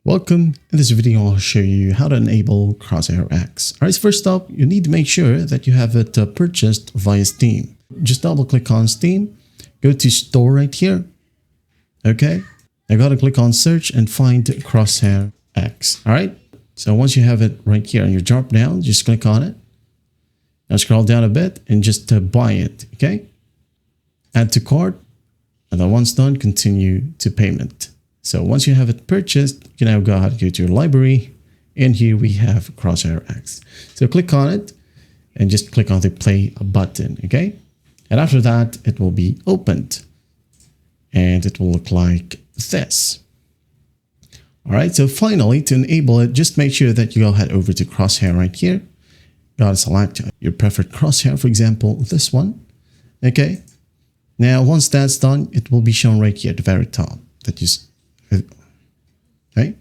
Welcome. In this video, I'll show you how to enable Crosshair X. Alright, so first up, you need to make sure that you have it purchased via Steam. Just double click on Steam, go to Store right here. Okay, I gotta click on Search and find Crosshair X. Alright, so once you have it right here on your drop down, just click on it. Now scroll down a bit and just buy it. Okay, add to cart, and then once done, continue to payment. So once you have it purchased, you can now go ahead and go to your library, and here we have Crosshair X. So click on it and just click on the play button, okay? And after that, it will be opened and it will look like this. All right, so finally, to enable it, just make sure that you go ahead over to Crosshair right here. Gotta select your preferred crosshair, for example, this one, okay? Now, once that's done, it will be shown right here at the very top. That you okay,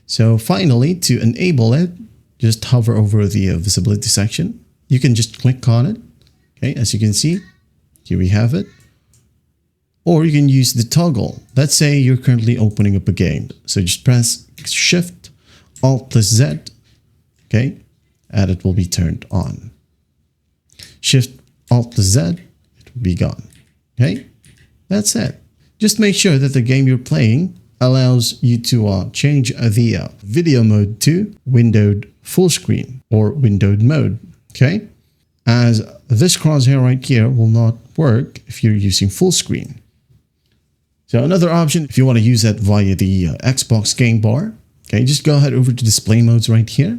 so finally, to enable it, just hover over the visibility section. You can just click on it. Okay, as you can see, here we have it. Or you can use the toggle. Let's say you're currently opening up a game. So just press Shift, Alt plus Z, okay, and it will be turned on. Shift, Alt plus Z, it will be gone. Okay, that's it. Just make sure that the game you're playing allows you to change the video mode to windowed full screen or windowed mode, okay? As this crosshair right here will not work if you're using full screen. So another option, if you want to use that via the Xbox game bar, okay, just go ahead over to display modes right here.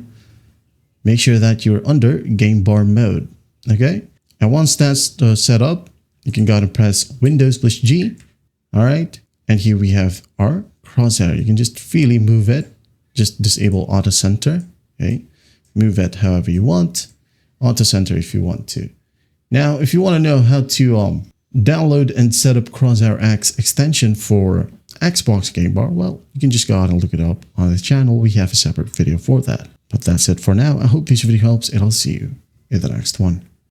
Make sure that you're under game bar mode, okay? And once that's set up, you can go ahead and press Windows plus G. All right, and here we have our crosshair. You can just freely move it. Just disable auto center. Okay, move it however you want. Auto center if you want to. Now, if you want to know how to download and set up Crosshair X extension for Xbox game bar, well, you can just go ahead and look it up on the channel. We have a separate video for that. But that's it for now. I hope this video helps, and I'll see you in the next one.